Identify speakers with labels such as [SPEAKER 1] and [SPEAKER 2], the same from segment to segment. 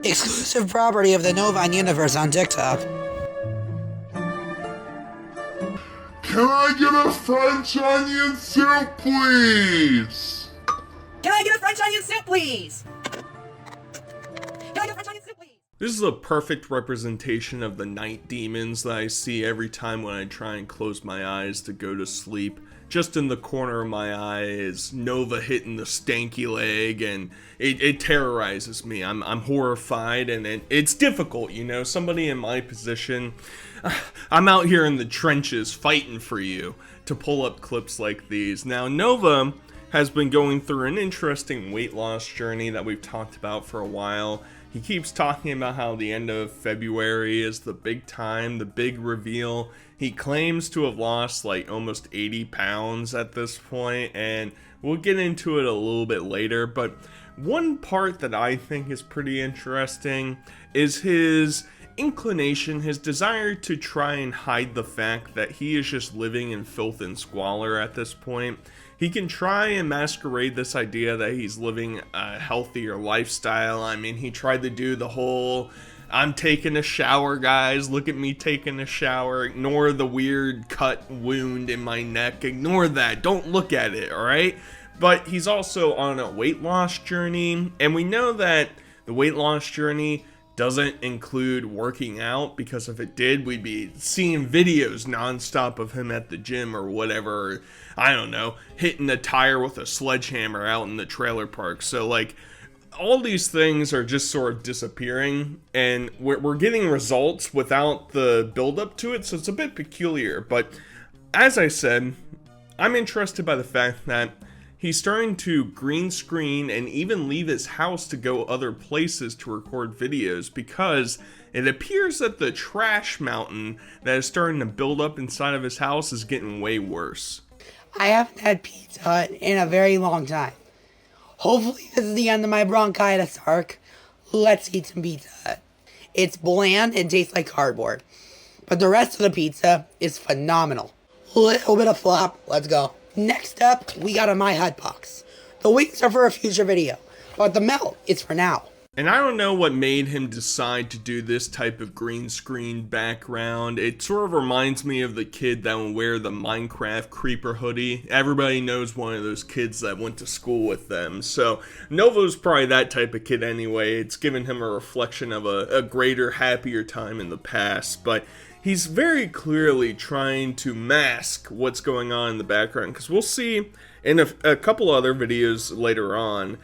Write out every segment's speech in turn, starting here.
[SPEAKER 1] Exclusive property of the Novine universe on TikTok.
[SPEAKER 2] Can I get a French onion soup, please?
[SPEAKER 3] Can I get a French onion soup, please? Can I get a French onion soup, please?
[SPEAKER 4] This is a perfect representation of the night demons that I see every time when I try and close my eyes to go to sleep. Just in the corner of my eye is Nova hitting the stanky leg, and it terrorizes me. I'm horrified, and it's difficult, you know, somebody in my position. I'm out here in the trenches fighting for you to pull up clips like these. Now, Nova has been going through an interesting weight loss journey that we've talked about for a while. He keeps talking about how the end of February is the big time, the big reveal. He claims to have lost like almost 80 pounds at this point, and we'll get into it a little bit later. But one part that I think is pretty interesting is his inclination, his desire to try and hide the fact that he is just living in filth and squalor at this point. He can try and masquerade this idea that he's living a healthier lifestyle. I mean, he tried to do the whole, I'm taking a shower, guys, look at me taking a shower, ignore the weird cut wound in my neck, ignore that, don't look at it, alright? But he's also on a weight loss journey, and we know that the weight loss journey doesn't include working out, because if it did, we'd be seeing videos nonstop of him at the gym or whatever, I don't know, hitting a tire with a sledgehammer out in the trailer park. So like, all these things are just sort of disappearing, and we're getting results without the build up to it, so it's a bit peculiar. But as I said, I'm interested by the fact that he's starting to green screen and even leave his house to go other places to record videos, because it appears that the trash mountain that is starting to build up inside of his house is getting way worse.
[SPEAKER 1] I haven't had pizza in a very long time. Hopefully this is the end of my bronchitis arc. Let's eat some pizza. It's bland and tastes like cardboard, but the rest of the pizza is phenomenal. Little bit of flop, let's go. Next up, we got a My Hut box. The wings are for a future video, but the melt is for now.
[SPEAKER 4] And I don't know what made him decide to do this type of green screen background. It sort of reminds me of the kid that would wear the Minecraft creeper hoodie. Everybody knows one of those kids that went to school with them. So Novo's probably that type of kid anyway. It's given him a reflection of a greater, happier time in the past. But he's very clearly trying to mask what's going on in the background, because we'll see in a couple other videos later on.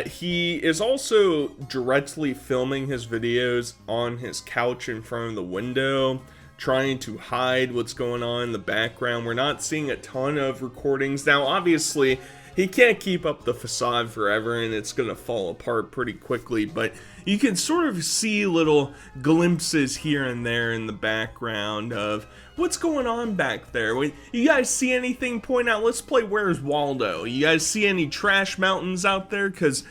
[SPEAKER 4] He is also directly filming his videos on his couch in front of the window, trying to hide what's going on in the background. We're not seeing a ton of recordings. Now, obviously, he can't keep up the facade forever, and it's gonna fall apart pretty quickly, but you can sort of see little glimpses here and there in the background of what's going on back there. You guys see anything? Point out. Let's play Where's Waldo. You guys see any trash mountains out there? Because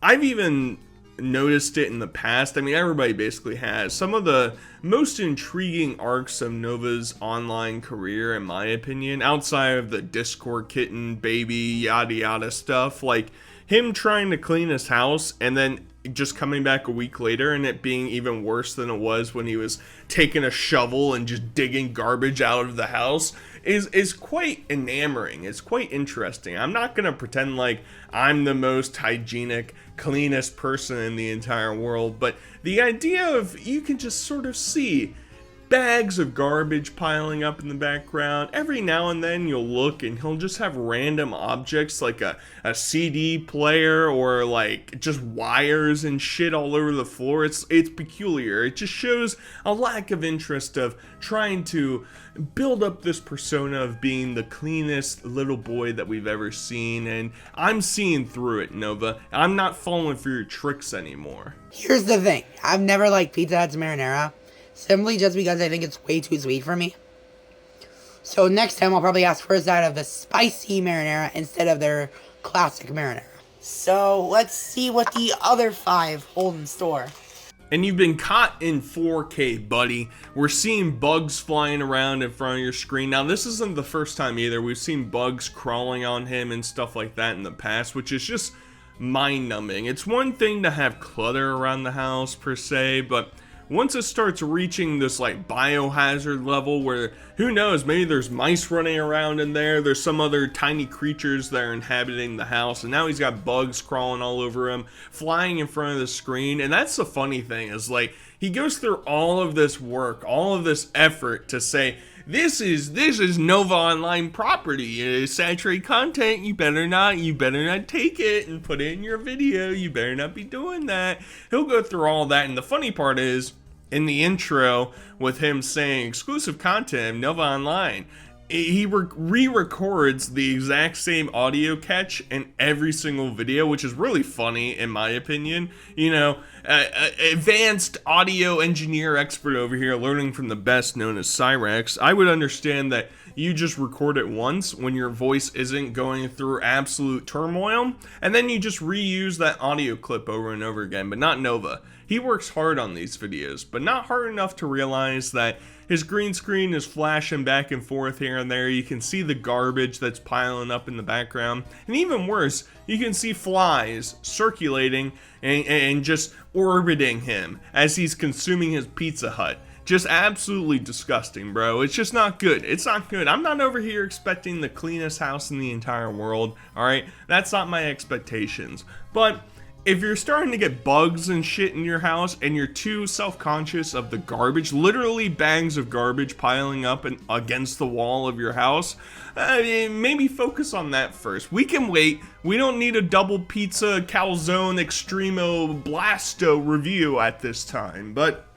[SPEAKER 4] I've even noticed it in the past. I mean, everybody basically has. Some of the most intriguing arcs of Nova's online career, in my opinion, outside of the Discord kitten, baby, yada yada stuff, like him trying to clean his house and then just coming back a week later and it being even worse than it was when he was taking a shovel and just digging garbage out of the house is quite enamoring. It's quite interesting. I'm not gonna pretend like I'm the most hygienic, cleanest person in the entire world, but the idea of you can just sort of see bags of garbage piling up in the background. Every now and then you'll look and he'll just have random objects like a CD player or like just wires and shit all over the floor. It's peculiar. It just shows a lack of interest of trying to build up this persona of being the cleanest little boy that we've ever seen, and I'm seeing through it, Nova. I'm not falling for your tricks anymore.
[SPEAKER 1] Here's the thing. I've never liked Pizza Hut's marinara, simply just because I think it's way too sweet for me. So next time I'll probably ask for a side of the spicy marinara instead of their classic marinara. So let's see what the other 5 hold in store.
[SPEAKER 4] And you've been caught in 4K, buddy. We're seeing bugs flying around in front of your screen. Now, this isn't the first time either. We've seen bugs crawling on him and stuff like that in the past, which is just mind-numbing. It's one thing to have clutter around the house per se, but once it starts reaching this like biohazard level where, who knows, maybe there's mice running around in there, there's some other tiny creatures that are inhabiting the house, and now he's got bugs crawling all over him, flying in front of the screen. And that's the funny thing, is like, he goes through all of this work, all of this effort to say, this is Nova Online property. Saturated content. You better not take it and put it in your video. You better not be doing that. He'll go through all that, and the funny part is, in the intro, with him saying exclusive content of Nova Online, he re-records the exact same audio catch in every single video, which is really funny in my opinion. You know, advanced audio engineer expert over here, learning from the best, known as Cyrex. I would understand that you just record it once when your voice isn't going through absolute turmoil, and then you just reuse that audio clip over and over again, but not Nova. He works hard on these videos, but not hard enough to realize that his green screen is flashing back and forth here and there. You can see the garbage that's piling up in the background. And even worse, you can see flies circulating and just orbiting him as he's consuming his Pizza Hut. Just absolutely disgusting, bro. It's just not good. It's not good. I'm not over here expecting the cleanest house in the entire world, alright? That's not my expectations. But if you're starting to get bugs and shit in your house and you're too self-conscious of the garbage, literally bags of garbage piling up and against the wall of your house, maybe focus on that first. We can wait. We don't need a double pizza calzone extremo blasto review at this time. But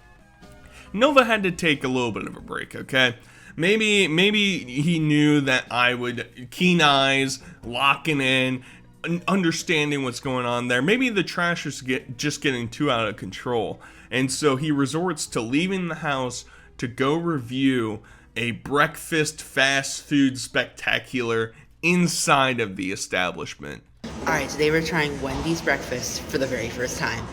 [SPEAKER 4] Nova had to take a little bit of a break, okay? Maybe he knew that I would keen eyes, locking in, understanding what's going on there. Maybe the trash is just getting too out of control, and so he resorts to leaving the house to go review a breakfast fast food spectacular inside of the establishment.
[SPEAKER 1] Alright, today we're trying Wendy's breakfast for the very first time.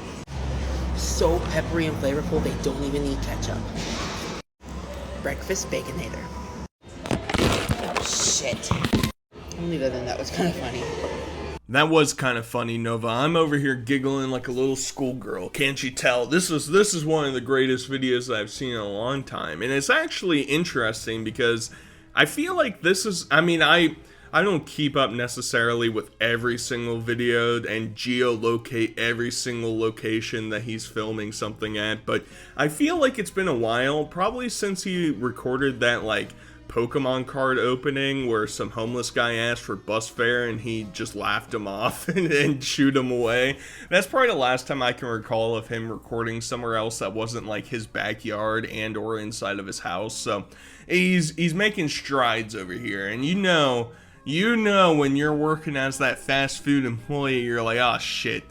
[SPEAKER 1] So peppery and flavorful, they don't even need ketchup. Breakfast Baconator. Shit. I'll leave that in. That was kind of funny.
[SPEAKER 4] That was kind of funny, Nova. I'm over here giggling like a little schoolgirl. Can't you tell? This is one of the greatest videos that I've seen in a long time. And it's actually interesting because I feel like this is, I mean, I don't keep up necessarily with every single video and geolocate every single location that he's filming something at, but I feel like it's been a while, probably since he recorded that, like, Pokemon card opening where some homeless guy asked for bus fare and he just laughed him off and shooed him away. That's probably the last time I can recall of him recording somewhere else that wasn't like his backyard and or inside of his house. So he's making strides over here, and you know when you're working as that fast food employee, you're like, oh shit,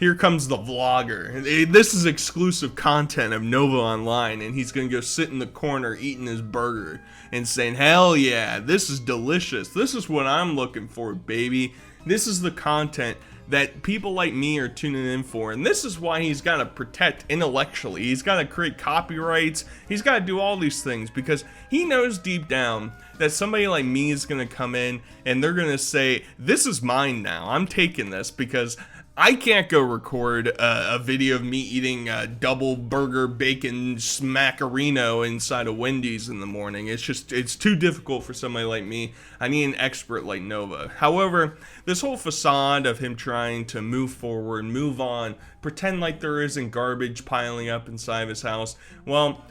[SPEAKER 4] here comes the vlogger. This is exclusive content of Nova Online, and he's gonna go sit in the corner eating his burger and saying, hell yeah, this is delicious. This is what I'm looking for, baby. This is the content that people like me are tuning in for, and this is why he's got to protect intellectually. He's got to create copyrights. He's got to do all these things because he knows deep down that somebody like me is going to come in and they're going to say, this is mine now. I'm taking this because I can't go record a video of me eating a double burger bacon smackarino inside of Wendy's in the morning. It's too difficult for somebody like me. I need an expert like Nova. However, this whole facade of him trying to move forward, move on, pretend like there isn't garbage piling up inside of his house, well,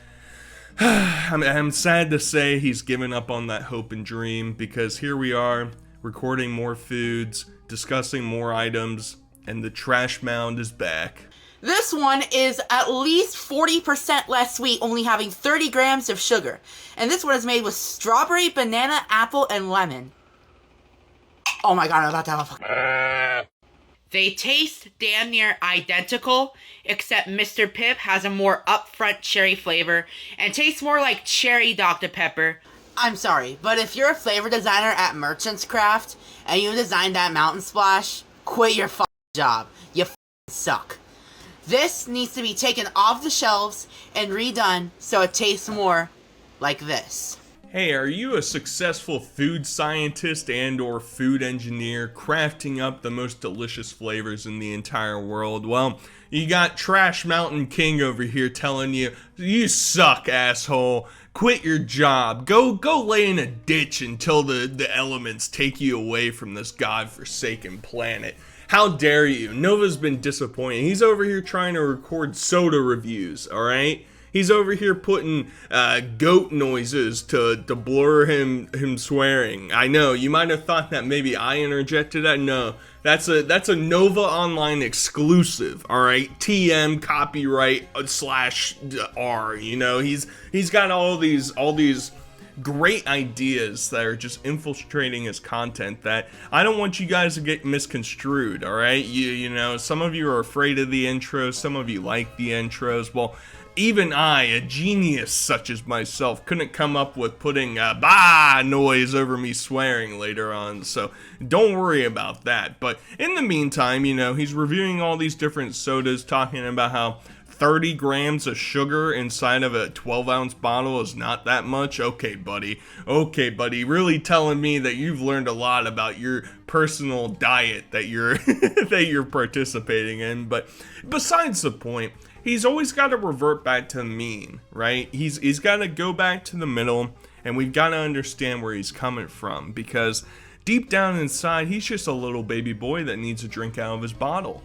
[SPEAKER 4] I'm sad to say he's given up on that hope and dream, because here we are recording more foods, discussing more items, and the trash mound is back.
[SPEAKER 1] This one is at least 40% less sweet, only having 30 grams of sugar. And this one is made with strawberry, banana, apple, and lemon. Oh my god, I'm about to have a They taste damn near identical, except Mr. Pip has a more upfront cherry flavor and tastes more like cherry Dr. Pepper. I'm sorry, but if you're a flavor designer at Merchant's Craft and you designed that Mountain Splash, quit your job. You suck. This needs to be taken off the shelves and redone so it tastes more like this.
[SPEAKER 4] Hey, are you a successful food scientist and or food engineer crafting up the most delicious flavors in the entire world? Well, you got Trash Mountain King over here telling you, you suck, asshole. Quit your job. Go lay in a ditch until the elements take you away from this godforsaken planet. How dare you? Nova's been disappointed. He's over here trying to record soda reviews, alright? He's over here putting goat noises to blur him swearing. I know, you might have thought that maybe I interjected that. No, that's a Nova Online exclusive, alright? TM copyright /R, you know? He's got all these great ideas that are just infiltrating his content that I don't want you guys to get misconstrued, alright? You know, some of you are afraid of the intros, some of you like the intros. Well, even I, a genius such as myself, couldn't come up with putting a bah noise over me swearing later on, so don't worry about that. But in the meantime, you know, he's reviewing all these different sodas, talking about how 30 grams of sugar inside of a 12-ounce bottle is not that much. Okay, buddy. Really telling me that you've learned a lot about your personal diet that you're that you're participating in. But besides the point, he's always got to revert back to the mean, right? He's got to go back to the middle, and we've got to understand where he's coming from, because deep down inside, he's just a little baby boy that needs a drink out of his bottle.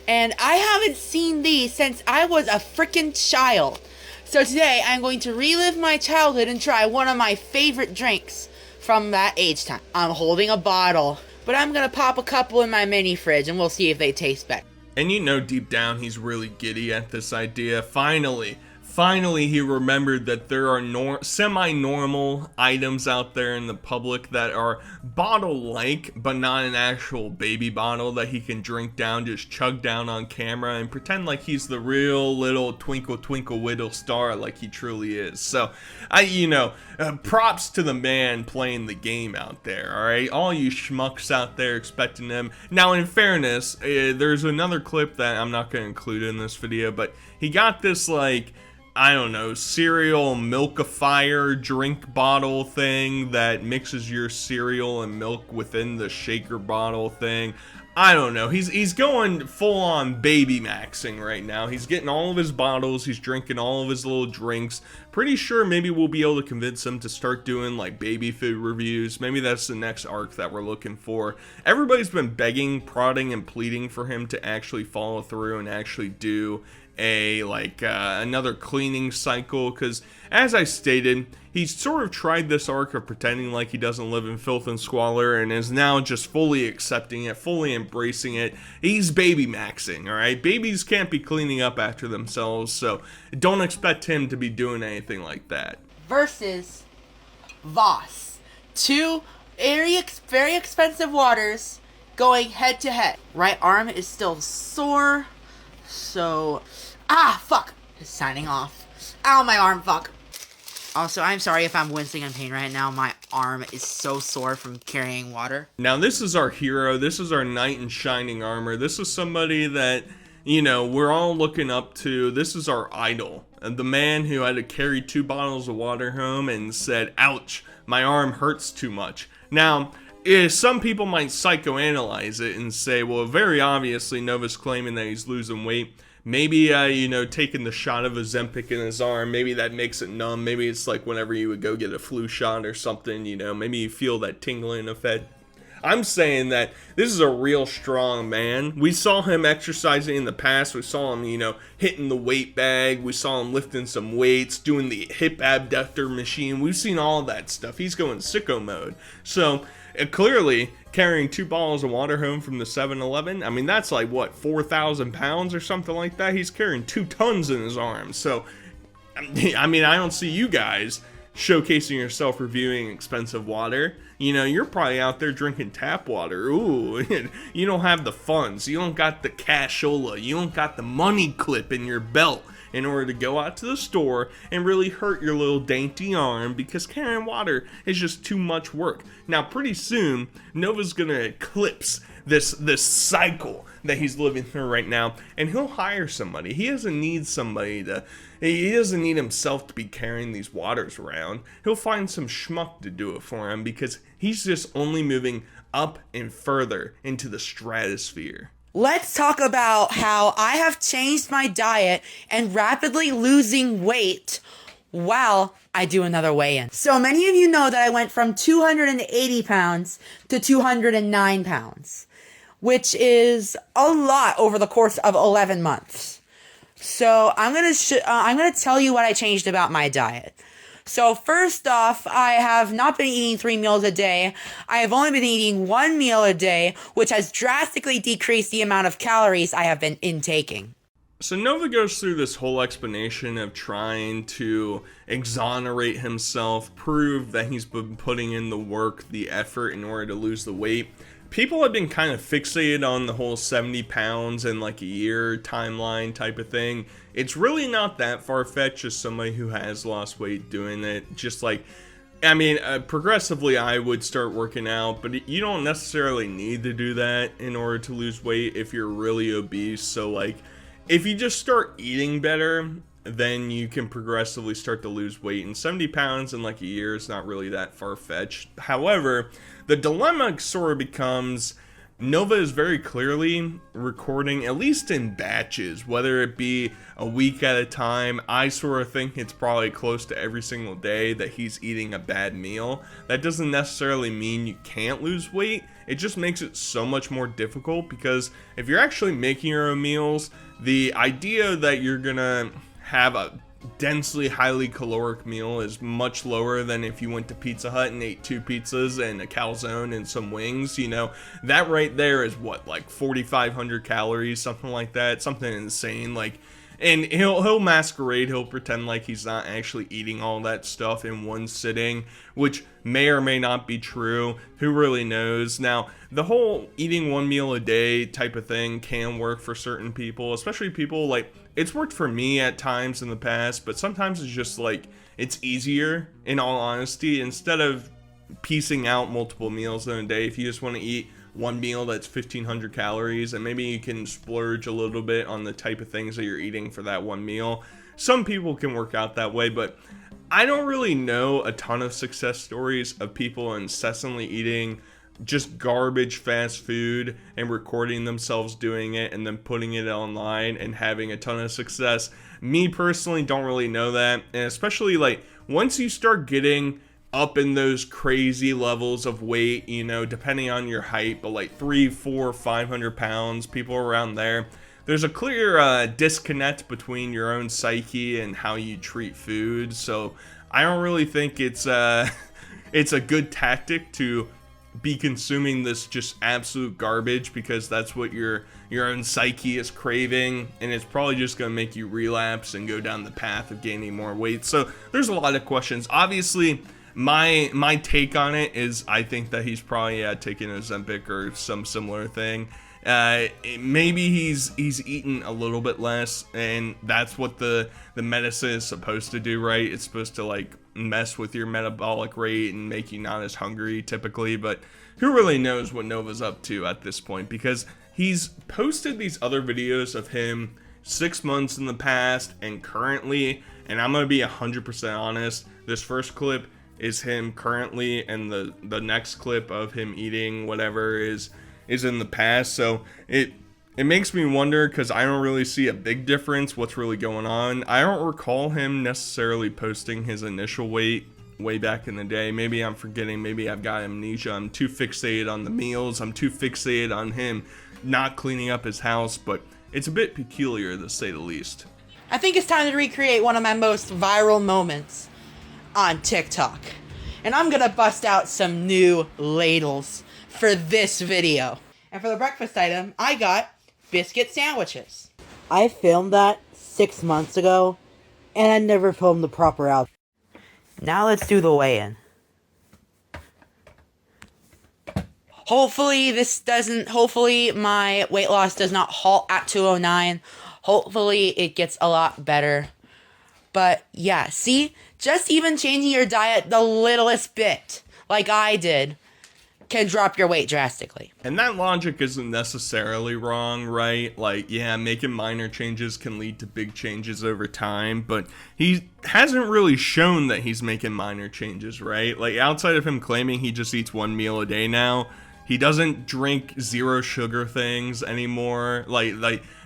[SPEAKER 1] And I haven't seen these since I was a freaking child. So today I'm going to relive my childhood and try one of my favorite drinks from that age time. I'm holding a bottle, but I'm going to pop a couple in my mini fridge and we'll see if they taste better.
[SPEAKER 4] And you know deep down he's really giddy at this idea. Finally he remembered that there are semi-normal items out there in the public that are bottle-like, but not an actual baby bottle that he can drink down, just chug down on camera and pretend like he's the real little twinkle twinkle little star like he truly is. So, props to the man playing the game out there, alright? All you schmucks out there expecting him. Now, in fairness, there's another clip that I'm not going to include in this video, but he got this, like, I don't know, cereal milkifier drink bottle thing that mixes your cereal and milk within the shaker bottle thing. I don't know. He's going full on baby maxing right now. He's getting all of his bottles. He's drinking all of his little drinks. Pretty sure maybe we'll be able to convince him to start doing like baby food reviews. Maybe that's the next arc that we're looking for. Everybody's been begging, prodding, and pleading for him to actually follow through and actually do another cleaning cycle, because as I stated, he's sort of tried this arc of pretending like he doesn't live in filth and squalor and is now just fully accepting it, fully embracing it. He's baby maxing, alright? Babies can't be cleaning up after themselves, so don't expect him to be doing anything like that.
[SPEAKER 1] Versus Voss. Two very expensive waters going head to head. Right arm is still sore, so... fuck! It's signing off. Ow, my arm, fuck. Also, I'm sorry if I'm wincing in pain right now. My arm is so sore from carrying water.
[SPEAKER 4] Now, this is our hero. This is our knight in shining armor. This is somebody that, you know, we're all looking up to. This is our idol. The man who had to carry 2 bottles of water home and said, ouch, my arm hurts too much. Now, some people might psychoanalyze it and say, well, very obviously Nova's claiming that he's losing weight. Maybe, taking the shot of Ozempic in his arm, maybe that makes it numb. Maybe it's like whenever you would go get a flu shot or something, maybe you feel that tingling effect. I'm saying that this is a real strong man. We saw him exercising in the past. We saw him, hitting the weight bag. We saw him lifting some weights, doing the hip abductor machine. We've seen all that stuff. He's going sicko mode. So, clearly, carrying 2 bottles of water home from the 7-Eleven, I mean, that's like, what, 4,000 pounds or something like that? He's carrying 2 tons in his arms. So, I mean, I don't see you guys showcasing yourself reviewing expensive water. You're probably out there drinking tap water. Ooh, you don't have the funds. You don't got the cashola. You don't got the money clip in your belt in order to go out to the store and really hurt your little dainty arm, because carrying water is just too much work. Now, pretty soon, Nova's gonna eclipse this cycle that he's living through right now, and he'll hire somebody. He doesn't need somebody to, he doesn't need himself to be carrying these waters around. He'll find some schmuck to do it for him because he's just only moving up and further into the stratosphere.
[SPEAKER 1] Let's talk about how I have changed my diet and rapidly losing weight while I do another weigh-in. So many of you know that I went from 280 pounds to 209 pounds, which is a lot over the course of 11 months. So I'm gonna tell you what I changed about my diet. So first off, I have not been eating 3 meals a day. I have only been eating 1 meal a day, which has drastically decreased the amount of calories I have been intaking.
[SPEAKER 4] So Nova goes through this whole explanation of trying to exonerate himself, prove that he's been putting in the work, the effort in order to lose the weight. People have been kind of fixated on the whole 70 pounds in like a year timeline type of thing. It's really not that far-fetched as somebody who has lost weight doing it. Just like, I mean, progressively I would start working out, but you don't necessarily need to do that in order to lose weight if you're really obese. So like, if you just start eating better, then you can progressively start to lose weight. And 70 pounds in like a year is not really that far-fetched. However, the dilemma sort of becomes, Nova is very clearly recording, at least in batches, whether it be a week at a time. I sort of think it's probably close to every single day that he's eating a bad meal. That doesn't necessarily mean you can't lose weight. It just makes it so much more difficult because if you're actually making your own meals, the idea that you're gonna have a densely highly caloric meal is much lower than if you went to Pizza Hut and ate 2 pizzas and a calzone and some wings. You know, that right there is what, like 4,500 calories, something like that, something insane. Like, and he'll masquerade, he'll pretend like he's not actually eating all that stuff in one sitting, which may or may not be true. Who really knows? Now, the whole eating 1 meal a day type of thing can work for certain people, especially people like, it's worked for me at times in the past, but sometimes it's just like, it's easier, in all honesty, instead of piecing out multiple meals in a day. If you just want to eat 1 meal that's 1,500 calories, and maybe you can splurge a little bit on the type of things that you're eating for that 1 meal. Some people can work out that way, but I don't really know a ton of success stories of people incessantly eating just garbage fast food and recording themselves doing it and then putting it online and having a ton of success. Me personally don't really know that, and especially like once you start getting up in those crazy levels of weight, you know, depending on your height, but like 300, 400, 500 pounds, people around there, there's a clear disconnect between your own psyche and how you treat food. So I don't really think it's a good tactic to be consuming this just absolute garbage because that's what your own psyche is craving, and it's probably just going to make you relapse and go down the path of gaining more weight. So there's a lot of questions. Obviously, my take on it is I think that he's probably taking Ozempic or some similar thing. Maybe he's eaten a little bit less, and that's what the medicine is supposed to do, right? It's supposed to like mess with your metabolic rate and make you not as hungry typically, but who really knows what Nova's up to at this point, because he's posted these other videos of him 6 months in the past and currently, and I'm gonna be 100% honest, this first clip is him currently, and the next clip of him eating whatever is in the past. So it makes me wonder, because I don't really see a big difference what's really going on. I don't recall him necessarily posting his initial weight way back in the day. Maybe I'm forgetting, maybe I've got amnesia, I'm too fixated on the meals, I'm too fixated on him not cleaning up his house, but it's a bit peculiar to say the least.
[SPEAKER 1] I think it's time to recreate one of my most viral moments on TikTok. And I'm gonna bust out some new ladles for this video. And for the breakfast item, I got biscuit sandwiches. I filmed that 6 months ago, and I never filmed the proper outfit. Now let's do the weigh-in. Hopefully my weight loss does not halt at 209. Hopefully it gets a lot better. But yeah, see? Just even changing your diet the littlest bit, like I did, can drop your weight drastically.
[SPEAKER 4] And that logic isn't necessarily wrong, right? Like, yeah, making minor changes can lead to big changes over time, but he hasn't really shown that he's making minor changes, right? Like, outside of him claiming he just eats 1 meal a day now, he doesn't drink 0 sugar things anymore. Like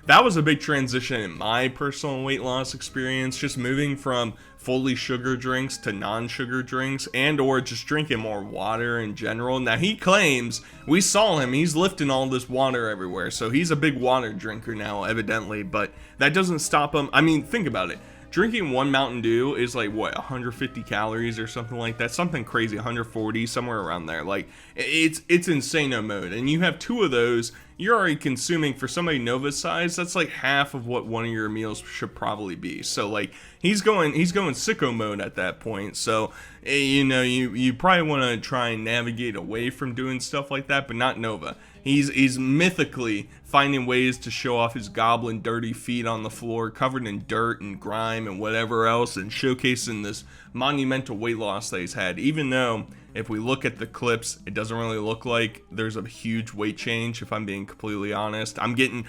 [SPEAKER 4] that was a big transition in my personal weight loss experience, just moving from fully sugar drinks to non-sugar drinks, and or just drinking more water in general. Now he claims, we saw him, he's lifting all this water everywhere, so he's a big water drinker now, evidently, but that doesn't stop him. I mean, think about it. Drinking 1 Mountain Dew is like, what, 150 calories or something like that? Something crazy, 140, somewhere around there. Like, it's insano mode. And you have 2 of those, you're already consuming, for somebody Nova's size, that's like half of what one of your meals should probably be. So, like, he's going sicko mode at that point. So, you know, you probably want to try and navigate away from doing stuff like that, but not Nova. He's mythically finding ways to show off his goblin dirty feet on the floor, covered in dirt and grime and whatever else, and showcasing this monumental weight loss that he's had, even though if we look at the clips, it doesn't really look like there's a huge weight change, if I'm being completely honest. I'm getting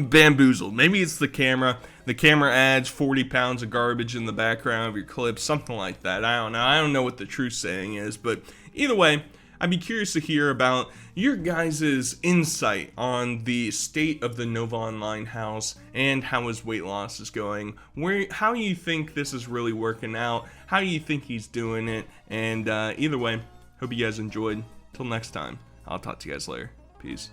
[SPEAKER 4] bamboozled. Maybe it's the camera. The camera adds 40 pounds of garbage in the background of your clips, something like that. I don't know. I don't know what the true saying is, but either way, I'd be curious to hear about your guys' insight on the state of the Nova Online house and how his weight loss is going. How you think this is really working out? How you think he's doing it? And either way, hope you guys enjoyed. Till next time, I'll talk to you guys later. Peace.